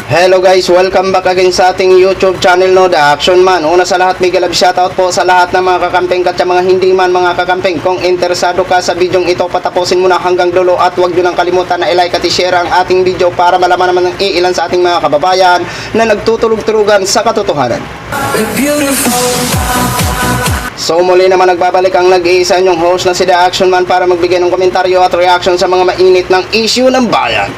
Hello guys, welcome back again sa ating YouTube channel no, The Action Man. Una sa lahat, mega love shoutout po sa lahat ng mga kakamping at sa mga hindi man mga kakamping. Kung interesado ka sa bidyong ito, patapusin mo na hanggang dulo at huwag nyo nang kalimutan na i-like at i-share ang ating video para malaman naman ng iilan sa ating mga kababayan na nagtutulog-tulugan sa katotohanan. So muli naman nagbabalik ang nag-iisa nyong host na si The Action Man para magbigay ng komentaryo at reaction sa mga mainit ng issue ng bayan.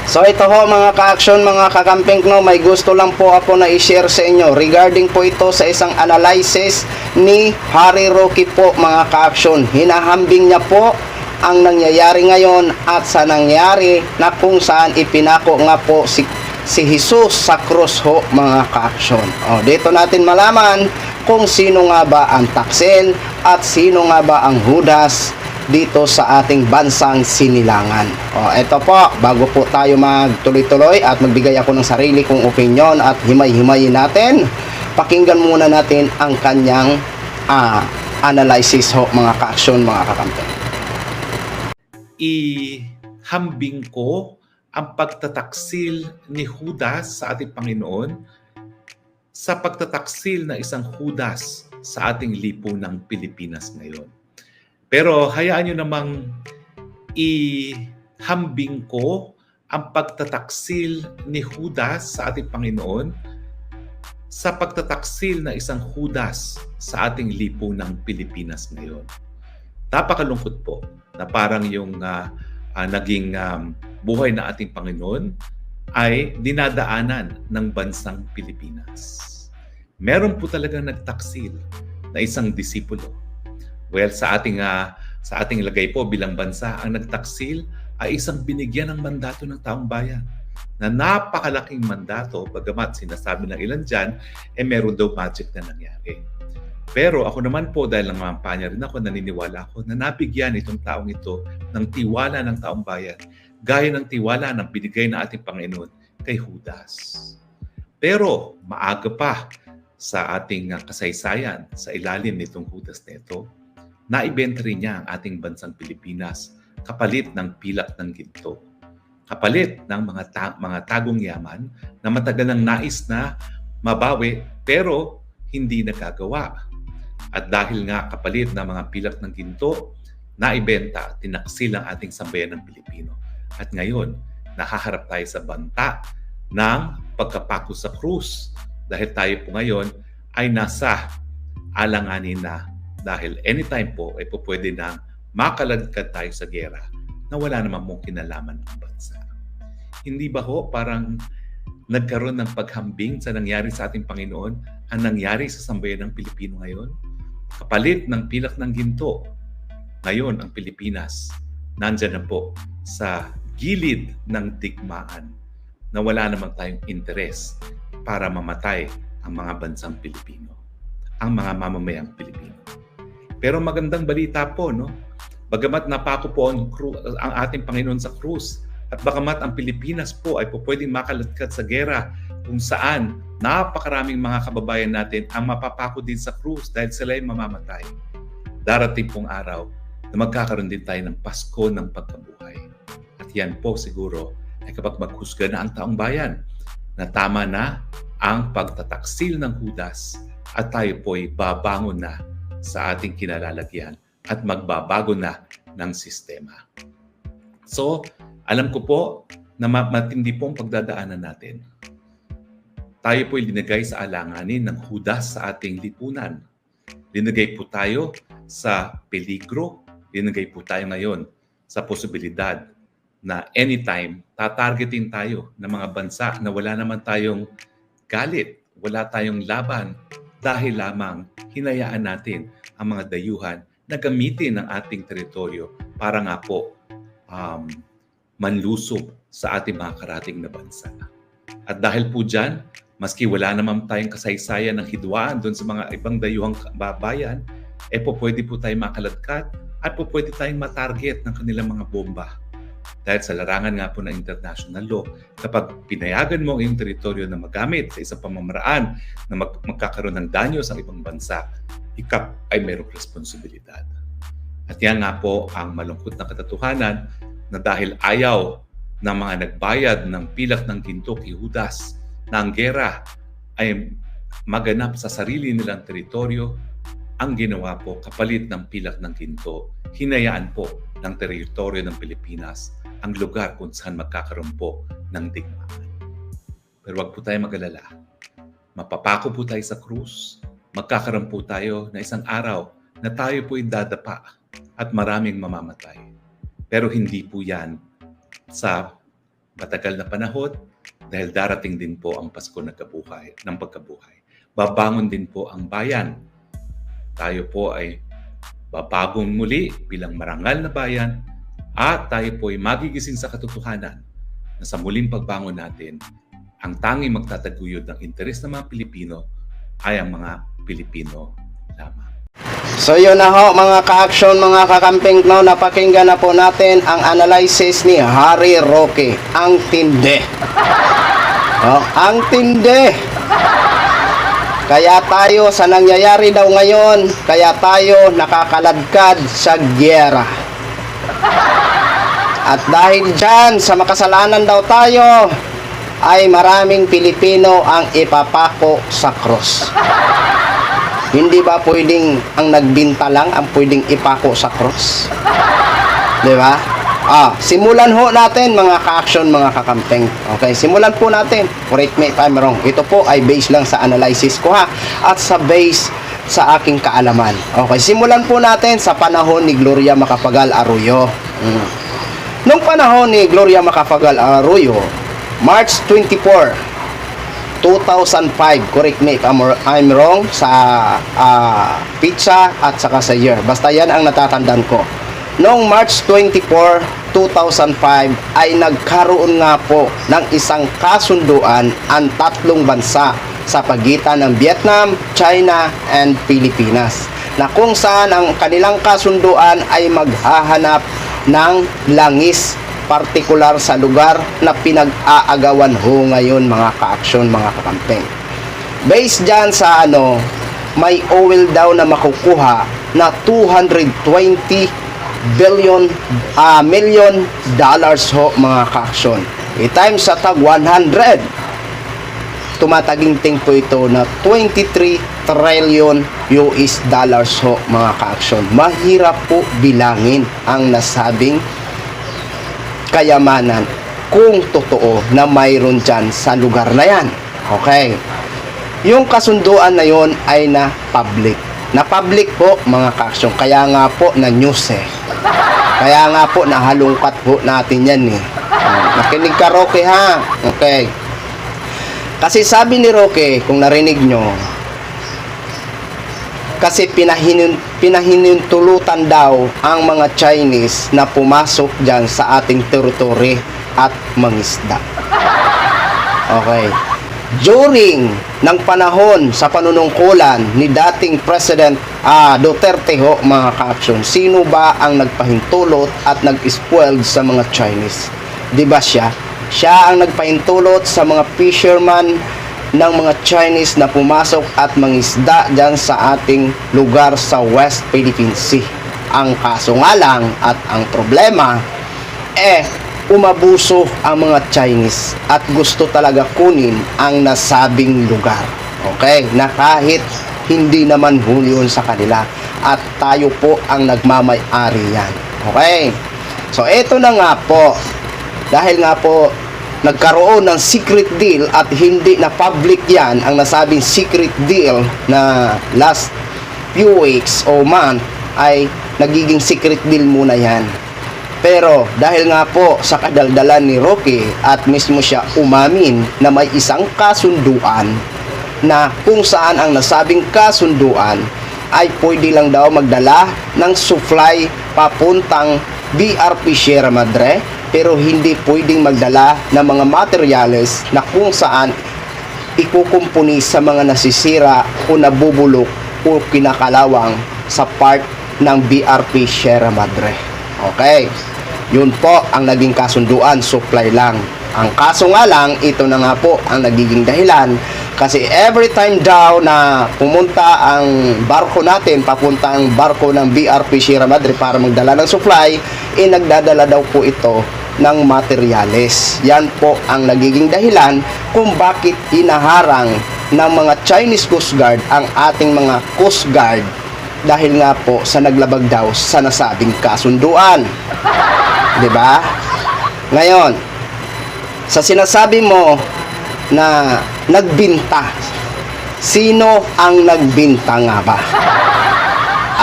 So ito ho mga ka-action, mga kakamping no, may gusto lang po ako na i-share sa inyo regarding po ito sa isang analysis ni Harry Roque po mga ka-action. Hinahambing niya po ang nangyayari ngayon at sa nangyari na kung saan ipinako nga po si Jesus sa krus ho mga ka-action. O, dito natin malaman kung sino nga ba ang taksil at sino nga ba ang Judas dito sa ating bansang sinilangan. O, ito po, bago po tayo magtuloy-tuloy at magbigay ako ng sarili kong opinion at himay-himayin natin, pakinggan muna natin ang kanyang analysis ho mga ka-action, mga kakampi. Ihambing ko ang pagtataksil ni Judas sa ating Panginoon sa pagtataksil na isang Judas sa ating lipunang Pilipinas ngayon. Pero hayaan nyo namang ihambing ko ang pagtataksil ni Judas sa ating Panginoon sa pagtataksil na isang Judas sa ating lipunang Pilipinas ngayon. Napakalungkot po na parang yung naging buhay na ating Panginoon ay dinadaanan ng bansang Pilipinas. Meron po talagang nagtaksil na isang disipulo. Well, sa ating lagay po bilang bansa, ang nagtaksil ay isang binigyan ng mandato ng taong bayan na napakalaking mandato, bagamat sinasabi ng ilan dyan, meron daw magic na nangyari. Pero ako naman po, dahil nangampanya rin ako, naniniwala ako na nabigyan itong taong ito ng tiwala ng taong bayan, gaya ng tiwala ng binigay na ating Panginoon kay Judas. Pero maaga pa sa ating kasaysayan, sa ilalim nitong Judas na ito, naibenta rin niya ang ating bansang Pilipinas kapalit ng pilak ng ginto. Kapalit ng mga tagong yaman na matagal nang nais na mabawi pero hindi nagagawa. At dahil nga kapalit ng mga pilak ng ginto, naibenta, tinaksil ang ating sambayan ng Pilipino. At ngayon, nakaharap tayo sa banta ng pagkapako sa krus. Dahil tayo po ngayon ay nasa alanganin na dahil anytime po ay po pwede na makaladkad tayo sa gera na wala naman mong kinalaman ng bansa. Hindi ba ho parang nagkaroon ng paghambing sa nangyari sa ating Panginoon ang nangyari sa sambayan ng Pilipino ngayon? Kapalit ng pilak ng ginto, ngayon ang Pilipinas nandyan na po sa gilid ng digmaan na wala namang tayong interes para mamatay ang mga bansang Pilipino, ang mga mamamayang Pilipino. Pero magandang balita po, no? Bagamat napako po ang ating Panginoon sa krus at bagamat ang Pilipinas po ay po pwedeng makaladkad sa gera kung saan napakaraming mga kababayan natin ang mapapako din sa krus dahil sila ay mamamatay. Darating pong araw na magkakaroon din tayo ng Pasko ng pagkabuhay. At yan po siguro ay kapag maghusga na ang taong bayan na tama na ang pagtataksil ng Judas at tayo po ay babangon na sa ating kinalalagyan at magbabago na ng sistema. So, alam ko po na matindi po ang pagdadaanan natin. Tayo po ay linagay sa alanganin ng Judas sa ating lipunan. Linagay po tayo sa peligro. Linagay po tayo ngayon sa posibilidad na anytime tatargetin tayo ng mga bansa na wala naman tayong galit, wala tayong laban dahil lamang hinayaan natin ang mga dayuhan na gamitin ang ating teritoryo para nga po manlusob sa ating mga karating na bansa. At dahil po dyan, maski wala naman tayong kasaysayan ng hidwaan doon sa mga ibang dayuhang bayan, po pwede po tayong makaladkad at po pwede tayong matarget ng kanilang mga bomba. Dahil sa larangan nga po ng international law, kapag pinayagan mo ang iyong teritoryo na magamit sa isang pamamaraan na magkakaroon ng danyo sa ibang bansa, ikaw ay mayroong responsibilidad. At yan nga po ang malungkot na katotohanan na dahil ayaw ng mga nagbayad ng pilak ng ginto kay Judas na ang gera ay maganap sa sarili nilang teritoryo, ang ginawa po kapalit ng pilak ng ginto, hinayaan po ng teritoryo ng Pilipinas ang lugar kung saan magkakaroon po ng digmaan. Pero wag po tayo mag-alala. Mapapako po tayo sa krus, magkakaroon po tayo na isang araw na tayo po dadapa at maraming mamamatay. Pero hindi po yan sa matagal na panahon dahil darating din po ang Pasko ng pagkabuhay. Babangon din po ang bayan. Tayo po ay babagong muli bilang marangal na bayan at tayo po ay magigising sa katotohanan na sa muling pagbangon natin, ang tanging magtataguyod ng interes ng mga Pilipino ay ang mga Pilipino lamang. So yun na ho mga ka-action, mga kakamping, no, napakinggan na po natin ang analysis ni Harry Roque. Ang tindi. Oh, ang tindi. Kaya tayo sa nangyayari daw ngayon, kaya tayo nakakaladkad sa gyera. At dahil dyan, sa makasalanan daw tayo, ay maraming Pilipino ang ipapako sa cross. Hindi ba pwedeng ang nagbinta lang ang pwedeng ipako sa cross? Di ba? Simulan ho natin mga ka-action, mga kakampeng. Okay, simulan po natin. Correct me if I'm wrong. Ito po ay based lang sa analysis ko ha. At sa base sa aking kaalaman. Okay, simulan po natin sa panahon ni Gloria Macapagal Arroyo. Nung panahon ni Gloria Macapagal Arroyo, March 24, 2005, correct me if I'm wrong sa pizza at saka sa year. Basta yan ang natatandaan ko. Noong March 24, 2005 ay nagkaroon nga po ng isang kasunduan ang tatlong bansa sa pagitan ng Vietnam, China, and Pilipinas, na kung saan ang kanilang kasunduan ay maghahanap ng langis partikular sa lugar na pinag-aagawan ho ngayon mga ka-action, mga kakampeng. Based dyan sa may oil daw na makukuha na 220 million dollars ho mga ka-action. I-times sa tag 100, tumataginting po ito na 23 trillion US dollars ho mga ka-action. Mahirap po bilangin ang nasabing kayamanan kung totoo na mayroon dyan sa lugar na yan. Okay. Yung kasunduan na yon ay na public. Na public po mga ka-action. Kaya nga po na news eh. Kaya nga po nahalungkat po natin yan eh. Nakinig ka Roque ha. Okay. Kasi sabi ni Roque, kung narinig nyo, kasi pinahinintulutan daw ang mga Chinese na pumasok dyan sa ating teritoryo at mangisda. Okay. During ng panahon sa panunungkulan ni dating President Duterte ho mga ka-action, sino ba ang nagpahintulot at nag-spoiled sa mga Chinese? Di ba siya? Siya ang nagpahintulot sa mga fisherman ng mga Chinese na pumasok at mangisda dyan sa ating lugar sa West Philippine Sea. Ang kaso nga lang at ang problema, umabuso ang mga Chinese at gusto talaga kunin ang nasabing lugar. Okay? Na kahit hindi naman yun sa kanila at tayo po ang nagmamay-ari yan. Okay? So, ito na nga po. Dahil nga po, nagkaroon ng secret deal at hindi na public yan, ang nasabing secret deal na last few weeks o month ay nagiging secret deal muna yan. Pero dahil nga po sa kadaldalan ni Roque at mismo siya umamin na may isang kasunduan na kung saan ang nasabing kasunduan ay pwede lang daw magdala ng supply papuntang BRP Sierra Madre, pero hindi pwedeng magdala ng mga materyales na kung saan ikukumpuni sa mga nasisira o nabubulok o kinakalawang sa part ng BRP Sierra Madre. Okay, yun po ang naging kasunduan, supply lang. Ang kaso nga lang, ito na nga po ang nagiging dahilan kasi every time daw na pumunta ang barko natin, papunta ang barko ng BRP Sierra Madre para magdala ng supply, nagdadala daw po ito ng materyales. Yan po ang nagiging dahilan kung bakit hinaharang ng mga Chinese Coast Guard ang ating mga Coast Guard dahil nga po sa naglabag daw sa nasabing kasunduan. 'Di ba? Ngayon, sa sinasabi mo na nagbinta, sino ang nagbinta nga ba?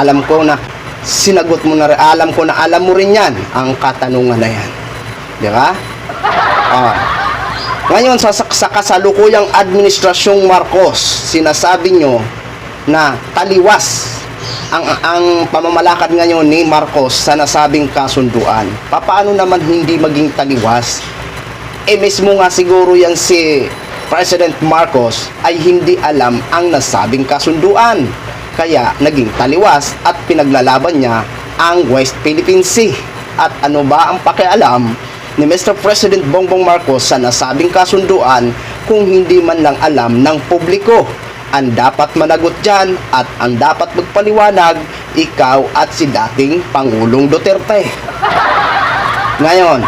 Alam ko na sinagot mo na rin, alam mo rin yan ang katanungan na yan. Di ba? Ngayon, sa kasalukuyang administrasyong Marcos, sinasabi nyo na taliwas ang pamamalakad ngayon ni Marcos sa nasabing kasunduan. Paano naman hindi maging taliwas? Mismo nga siguro yan si President Marcos ay hindi alam ang nasabing kasunduan. Kaya naging taliwas at pinaglalaban niya ang West Philippine Sea. At ano ba ang pakialam ni Mr. President Bongbong Marcos sa nasabing kasunduan kung hindi man lang alam ng publiko? Ang dapat managot dyan at ang dapat magpaliwanag, ikaw at si dating Pangulong Duterte. Ngayon,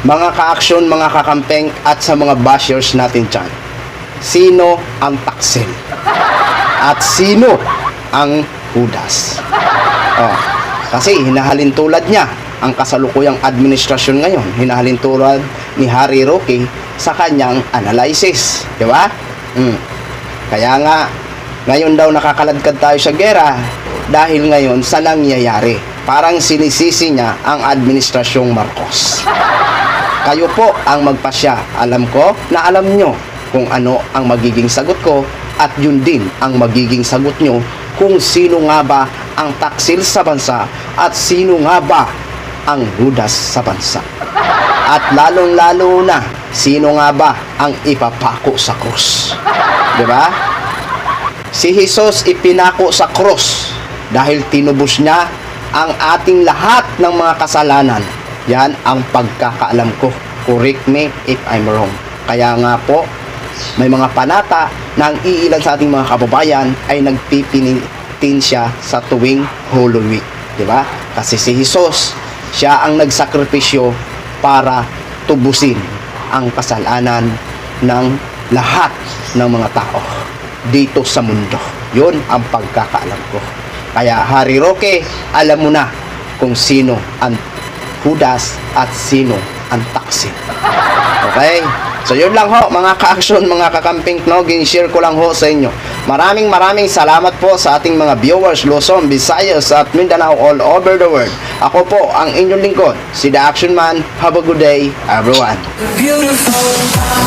mga ka-aksyon, mga kakampeng at sa mga bashers natin dyan, sino ang taksil? At sino ang Judas? Kasi hinahalin tulad niya ang kasalukuyang administrasyon ngayon. Hinahalin tulad ni Harry Roque sa kanyang analysis. Di ba? Kaya nga, ngayon daw nakakaladkad tayo sa gera dahil ngayon sa nangyayari. Parang sinisisi niya ang administrasyong Marcos. Kayo po ang magpasya. Alam ko na alam nyo kung ano ang magiging sagot ko at yun din ang magiging sagot nyo kung sino nga ba ang taksil sa bansa at sino nga ba ang Judas sa bansa. At lalong-lalo na, sino nga ba ang ipapako sa krus? Diba? Si Jesus ipinako sa krus dahil tinubos niya ang ating lahat ng mga kasalanan. Yan ang pagkakaalam ko. Correct me if I'm wrong. Kaya nga po, may mga panata na ang iilan sa ating mga kababayan ay nagpipinitin siya sa tuwing Holy Week. Diba? Kasi si Jesus, siya ang nagsakripisyo para tubusin ang kasalanan ng lahat ng mga tao dito sa mundo. Yun ang pagkakaalam ko. Kaya Harry Roque, alam mo na kung sino ang Judas at sino ang taksil. Okay? So yun lang ho mga ka-action, mga kakamping, no? Gin-share ko lang ho sa inyo. Maraming salamat po sa ating mga viewers Luzon, Visayas at Mindanao all over the world. Ako po ang inyong lingkod, si The Action Man. Have a good day, everyone. Beautiful.